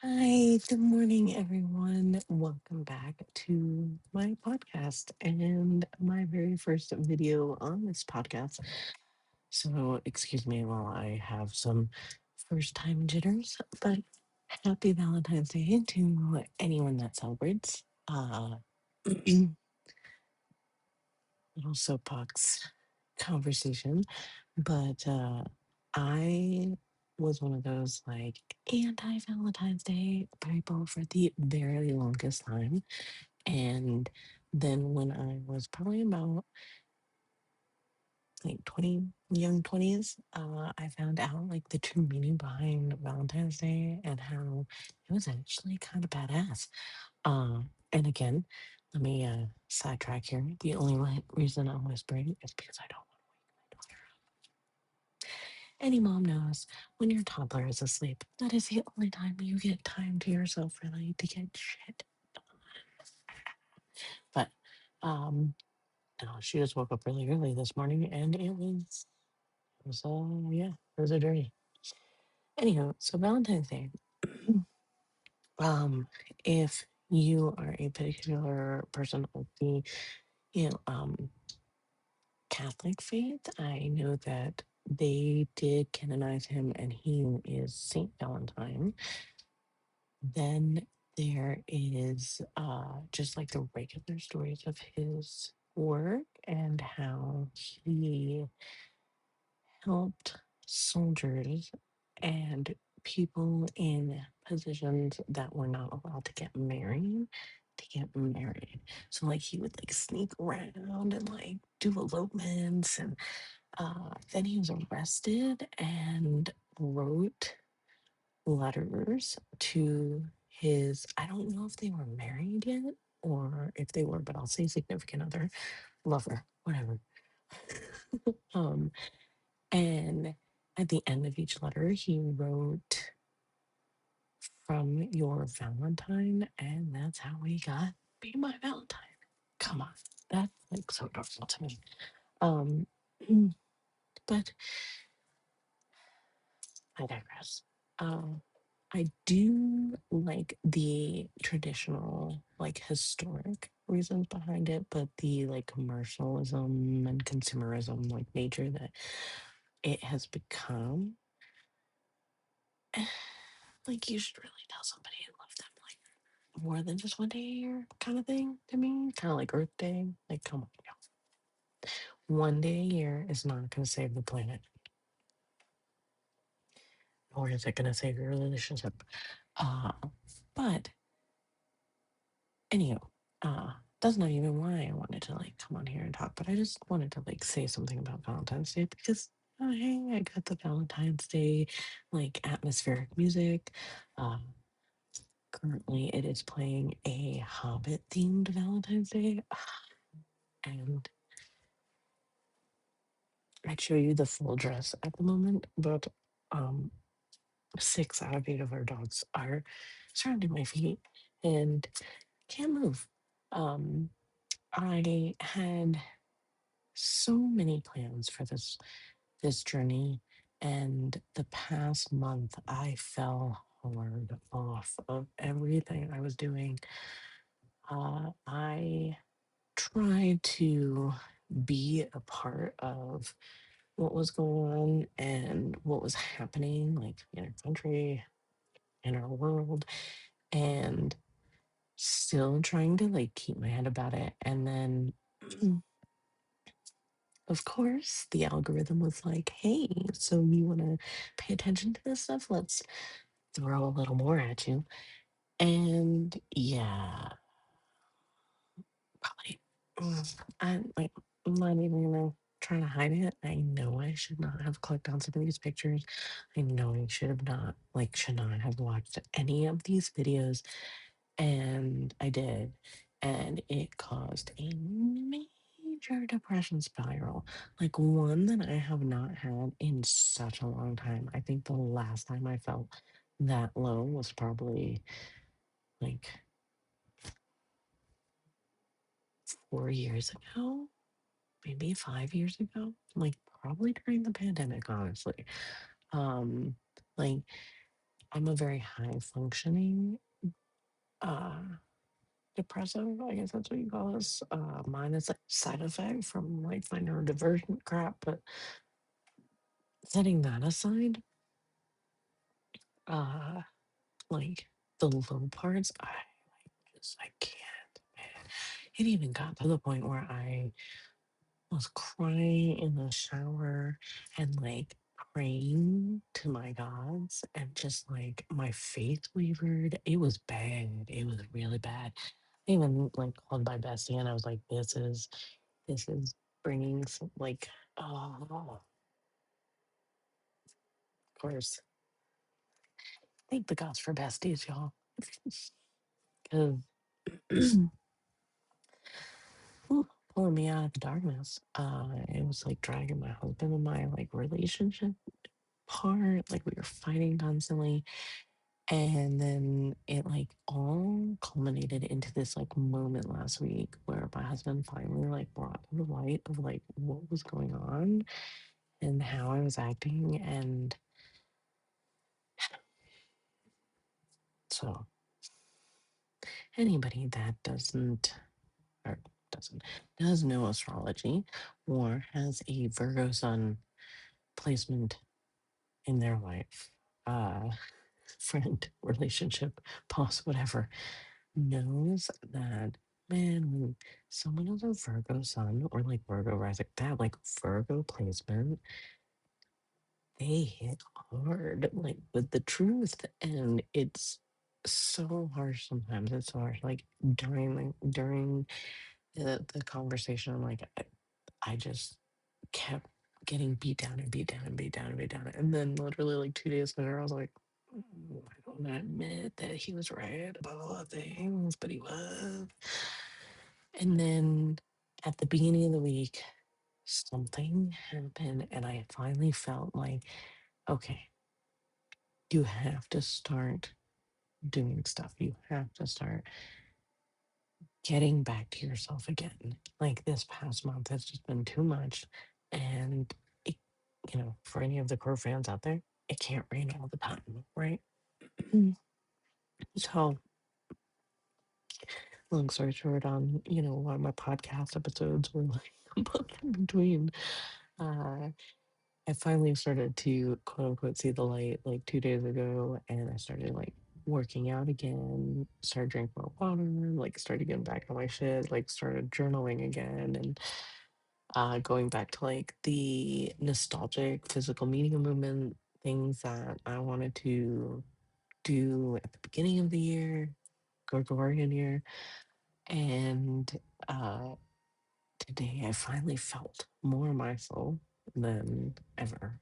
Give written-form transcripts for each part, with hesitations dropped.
Hi, good morning, everyone. Welcome back to my podcast and my very first video on this podcast. So, excuse me while I have some first time jitters, but happy Valentine's Day to anyone that celebrates. Little soapbox conversation, but I was one of those like anti Valentine's Day people for the very longest time. And then when I was probably about like 20, young 20s, I found out like the true meaning behind Valentine's Day and how it was actually kind of badass. And again, let me sidetrack here. The only reason I'm whispering is because I don't want to wake my daughter up. Any mom knows when your toddler is asleep, that is the only time you get time to yourself really to get shit done. But no, she just woke up really early this morning and yeah, it was a journey. Anyhow, so Valentine's Day. um, if you are a particular person of the, you know, Catholic faith, I know that they did canonize him and he is Saint Valentine. Then there is just like the regular stories of his work and how he helped soldiers and people in positions that were not allowed to get married. So like he would like sneak around and like do elopements and then he was arrested and wrote letters to his, I don't know if they were married yet or if they were, but I'll say significant other, lover, whatever. um and at the end of each letter, he wrote from your Valentine, and that's how we got Be My Valentine. Come on. That's like so adorable to me. Um, but I digress. I do like the traditional, like historic reasons behind it, but the like commercialism and consumerism, like nature that it has become, like you should really tell somebody you love them like more than just one day a year kind of thing to me. Kind of like Earth Day. Like, come on, y'all. One day a year is not going to save the planet, nor is it going to save your relationship. Uh, but anyhow, that's not even why I wanted to like come on here and talk, but I just wanted to like say something about Valentine's Day because oh, hey, I got the Valentine's Day like atmospheric music. Um, Currently, it is playing a Hobbit themed Valentine's Day, and I'd show you the full dress at the moment, but um, 6 out of 8 of our dogs are surrounding my feet and can't move. Um, I had so many plans for this journey, and the past month I fell hard off of everything I was doing. I tried to be a part of what was going on and what was happening, like in our country, in our world, and still trying to like keep my head about it. And then, of course, the algorithm was like, hey, so you want to pay attention to this stuff? Let's throw a little more at you. And yeah, probably, I'm like, I'm not even gonna try to hide it. I know I should not have clicked on some of these pictures. I know I should have not, like, should not have watched any of these videos. And I did. And it caused a major depression spiral, like one that I have not had in such a long time. I think the last time I felt that low was probably like 4 years ago, maybe 5 years ago, like probably during the pandemic, honestly. Um, like I'm a very high functioning uh depressive, I guess that's what you call this. Mine is like side effect from like my neurodivergent crap, but setting that aside, uh like the low parts, I can't, man. It even got to the point where I was crying in the shower and like praying to my gods, and just like my faith wavered. It was bad. It was really bad. I even like called my bestie and I was like, this is bringing some like, oh, of course. Thank the gods for besties, y'all. Because pulling me out of the darkness. It was like dragging my husband and my like relationship apart. Like we were fighting constantly. And then it like all culminated into this like moment last week where my husband finally like brought to the light of like what was going on and how I was acting. And so anybody that or doesn't does know astrology or has a Virgo sun placement in their life, uh friend, relationship, boss, whatever, knows that, man, when someone has a Virgo sun or like Virgo rising, that like Virgo placement, they hit hard like with the truth. And it's so harsh sometimes. It's so harsh. Like during the conversation, I'm like, I just kept getting beat down and beat down and beat down and beat down. And then literally like 2 days later, I was like, I don't admit that he was right about a lot of things, but he was. And then at the beginning of the week, something happened, and I finally felt like, okay, you have to start doing stuff. You have to start getting back to yourself again. Like this past month has just been too much. And, it, for any of the Crow fans out there, it can't rain all the time, right? Mm. So, long story short, one of my podcast episodes were like a month in between. Uh, I finally started to quote unquote see the light like 2 days ago, and I started like working out again, started drinking more water, like started getting back on my shit, like started journaling again, and going back to like the nostalgic physical media movement things that I wanted to do at the beginning of the year, Gregorian year. And uh, today I finally felt more myself than ever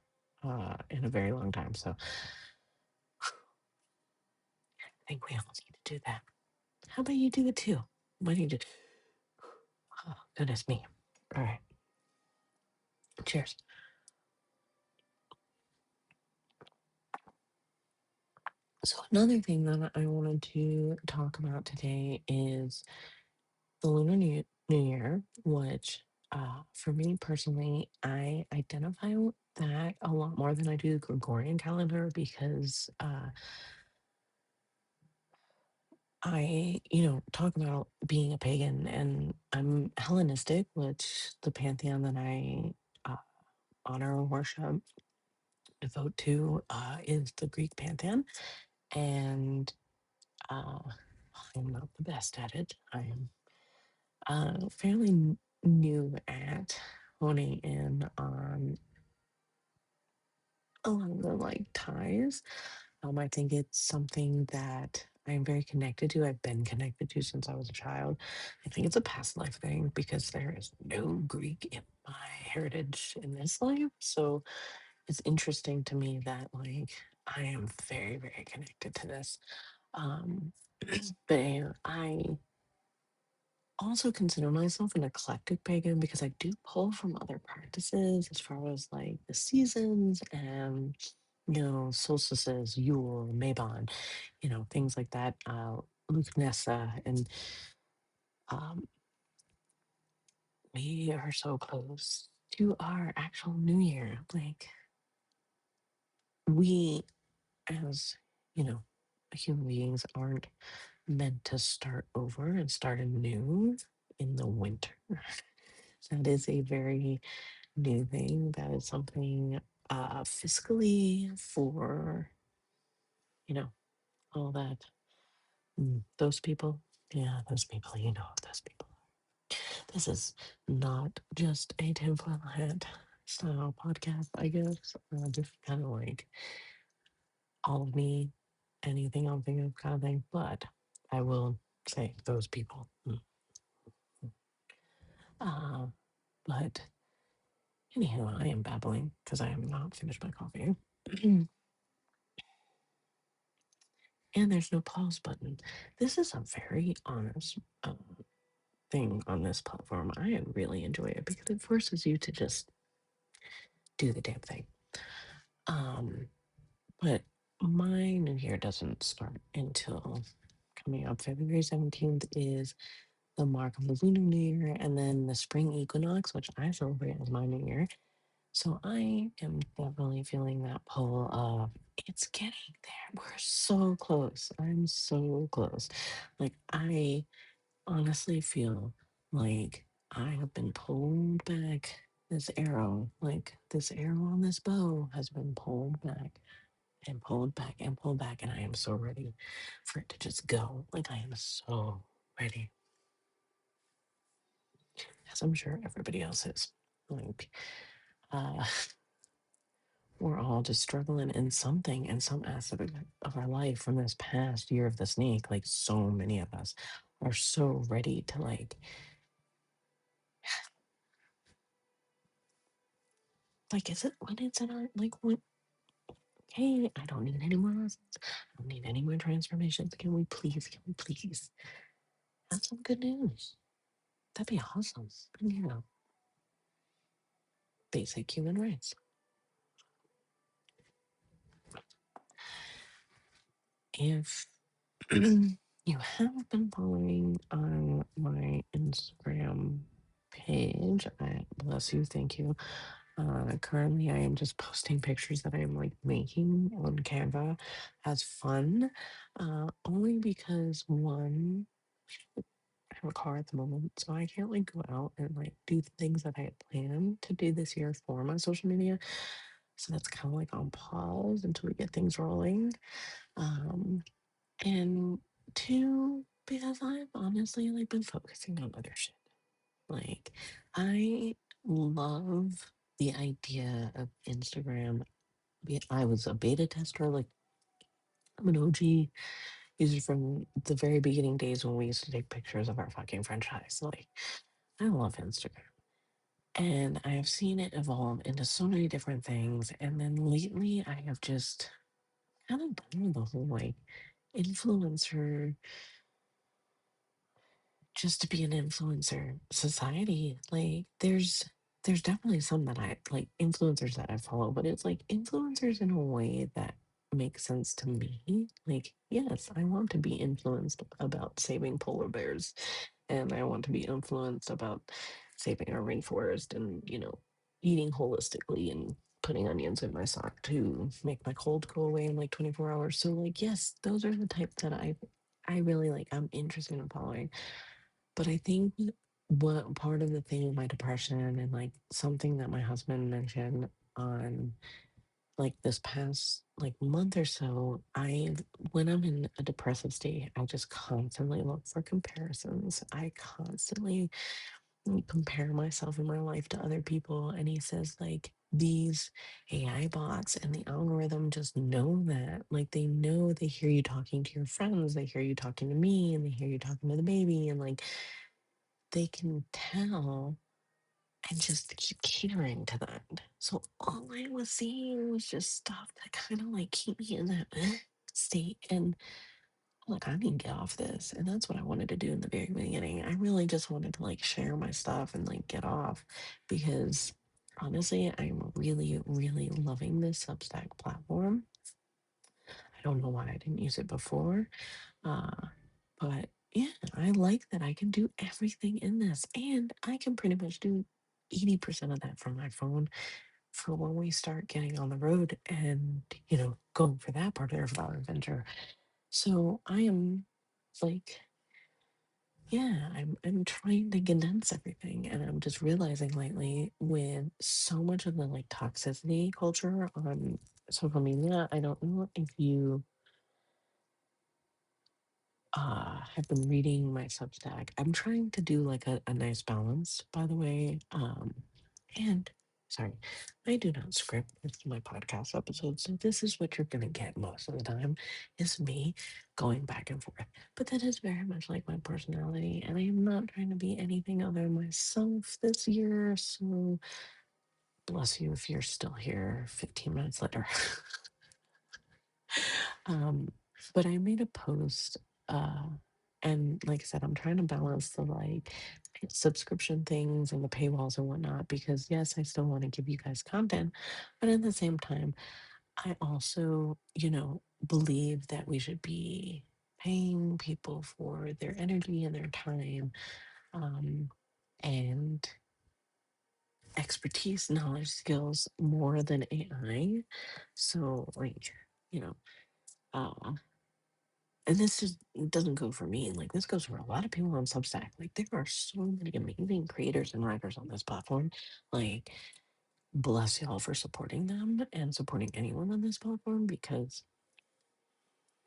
in a very long time. So I think we all need to do that. How about you do it too? What do you do? Oh, goodness me. All right. Cheers. So, another thing that I wanted to talk about today is the Lunar New Year, which for me personally, I identify with that a lot more than I do the Gregorian calendar because talk about being a pagan, and I'm Hellenistic, which the pantheon that I uh, honor, worship, devote to is the Greek pantheon. And uh, I'm not the best at it. I am fairly new at honing in on a lot of the like ties. I think it's something that I'm very connected to. I've been connected to since I was a child. I think it's a past life thing because there is no Greek in my heritage in this life. So it's interesting to me that like I am very, very connected to this. Um, but I also consider myself an eclectic pagan because I do pull from other practices as far as like the seasons and solstices, Yule, Mabon, things like that. Luke Nessa, and um, we are so close to our actual New Year. Like we as you know, human beings aren't meant to start over and start anew in the winter. That is a very new thing. That is something fiscally for, you know, all that. Those people, yeah, those people, you know, those people. This is not just a tinfoil hat style podcast, I guess. Just kind of like all of me, anything I'm thinking of kind of thing. But I will say those people. Uh, but anyhow, I am babbling because I have not finished my coffee. And there's no pause button. This is a very honest thing on this platform. I really enjoy it because it forces you to just do the damn thing. Um, but my new year doesn't start until coming up. February 17th is the mark of the lunar new year, and then the spring equinox, which I celebrate as my new year. So I am definitely feeling that pull of it's getting there. We're so close. I'm so close. Like I honestly feel like I have been pulled back. This arrow, like this arrow on this bow, has been pulled back and pulled back and pulled back, and I am so ready for it to just go. Like I am so ready, as I'm sure everybody else is. Like, uh, we're all just struggling in something in some aspect of our life from this past year of the snake. Like so many of us are so ready to like is it when it's in our like when hey, I don't need any more lessons. I don't need any more transformations. Can we please have some good news? That'd be awesome. And, you know, basic human rights. If you have been following on my Instagram page, I bless you, thank you. Currently, I am just posting pictures that I am like making on Canva as fun, only because one, I have a car at the moment, so I can't like go out and like do the things that I had planned to do this year for my social media. So that's kind of like on pause until we get things rolling. Um, and two, because I've honestly like been focusing on other shit. Like I love the idea of Instagram. I was a beta tester, like I'm an OG user from the very beginning days when we used to take pictures of our fucking franchise. Like I love Instagram. And I have seen it evolve into so many different things. And then lately I have just kind of done with the whole like influencer just to be an influencer society. Like there's definitely some that I like influencers that I follow, but it's like influencers in a way that makes sense to me. Like, yes, I want to be influenced about saving polar bears and I want to be influenced about saving our rainforest and, you know, eating holistically and putting onions in my sock to make my cold go away in like 24 hours. So like yes, those are the type that I really like I'm interested in following. But I think what part of the thing with my depression and like something that my husband mentioned on like this past like month or so, I when I'm in a depressive state, I just constantly look for comparisons. I constantly compare myself in my life to other people. And he says like these AI bots and the algorithm just know that. Like they know they hear you talking to your friends, they hear you talking to me, and they hear you talking to the baby, and like they can tell and just keep catering to that. So all I was seeing was just stuff that kind of like keep me in that state. And like, I need to get off this. And that's what I wanted to do in the very beginning. I really just wanted to like share my stuff and like get off because honestly, I'm really, really loving this Substack platform. I don't know why I didn't use it before. Uh, But yeah, I like that I can do everything in this, and I can pretty much do 80% of that from my phone for when we start getting on the road and, going for that part of our adventure. So I am like, yeah, I'm trying to condense everything, and I'm just realizing lately with so much of the like toxicity culture on social media. I don't know if you have been reading my Substack. I'm trying to do like a nice balance, by the way. And sorry, I do not script my podcast episodes, so this is what you're gonna get most of the time is me going back and forth. But that is very much like my personality, and I am not trying to be anything other than myself this year. So bless you if you're still here 15 minutes later. Um, but I made a post, uh, and like I said, I'm trying to balance the like subscription things and the paywalls and whatnot because yes, I still want to give you guys content, but at the same time, I also, believe that we should be paying people for their energy and their time, um, and expertise, knowledge, skills more than AI. So like, you know, uh, and this just doesn't go for me. Like this goes for a lot of people on Substack. Like there are so many amazing creators and writers on this platform. Like bless y'all for supporting them and supporting anyone on this platform because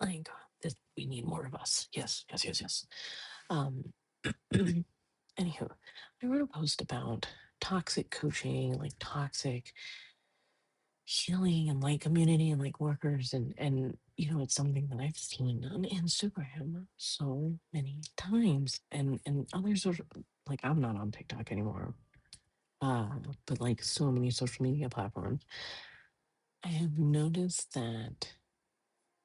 like this, we need more of us. Yes, yes, yes, yes. Um anywho, I wrote a post about toxic coaching, like toxic healing and like community and like workers and it's something that I've seen on Instagram so many times and others are like I'm not on TikTok anymore, uh but like so many social media platforms I have noticed that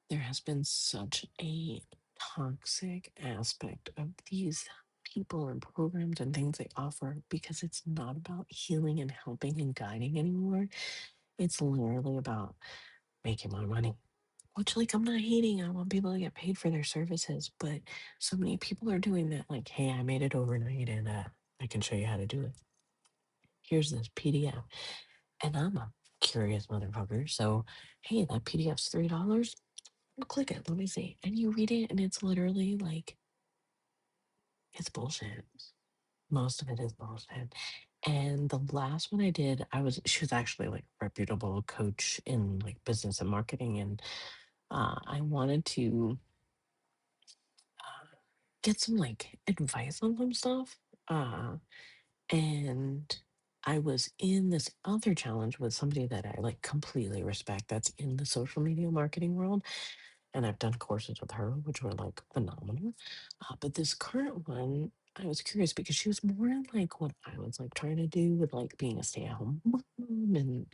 there has been such a toxic aspect of these people and programs and things they offer because it's not about healing and helping and guiding anymore. It's literally about making more money. Which, like, I'm not hating. I want people to get paid for their services, but so many people are doing that. Like, hey, I made it overnight and I can show you how to do it. Here's this PDF. And I'm a curious motherfucker. So, hey, that PDF's $3. I'll click it. Let me see. And you read it, and it's literally like, it's bullshit. Most of it is bullshit. And the last one I did, she was actually like a reputable coach in like business and marketing. And I wanted to get some like advice on some stuff. Uh, and I was in this other challenge with somebody that I like completely respect that's in the social media marketing world. And I've done courses with her, which were like phenomenal. But this current one, I was curious because she was more in like what I was like trying to do with like being a stay at home mom and,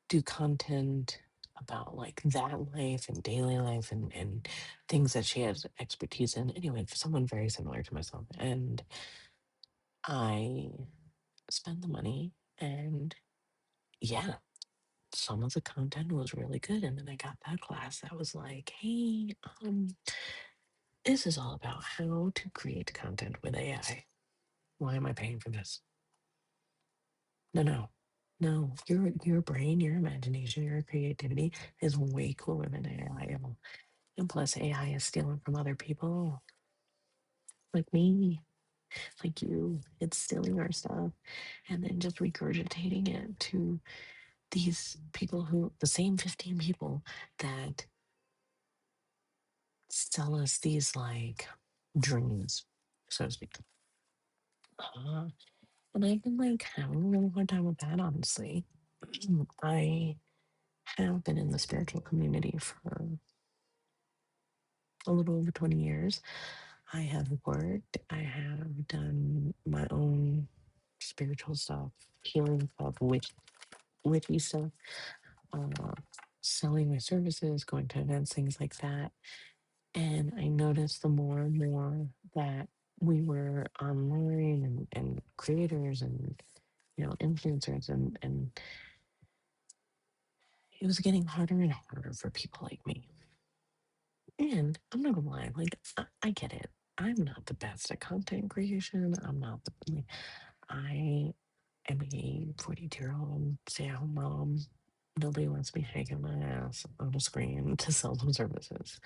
do content about like that life and daily life and things that she has expertise in. Anyway, for someone very similar to myself. And I spent the money and yeah, some of the content was really good. And then I got that class that was like, hey, this is all about how to create content with AI. Why am I paying for this? No, no. No, your brain, your imagination, your creativity is way cooler than AI. And plus, AI is stealing from other people like me, like you. It's stealing our stuff and then just regurgitating it to these people the same 15 people that sell us these like dreams, so to speak. Uh, and I've been like having a really hard time with that, honestly. I have been in the spiritual community for a little over 20 years. I have worked, I have done my own spiritual stuff, healing stuff, witchy stuff, uh, selling my services, going to events, things like that. And I noticed the more and more that we were online and creators and influencers and it was getting harder and harder for people like me. And I'm not gonna lie, like I get it. I'm not the best at content creation. I'm not the like, I am a 42-year-old stay-at-home mom. Nobody wants me shaking my ass on a screen to sell some services.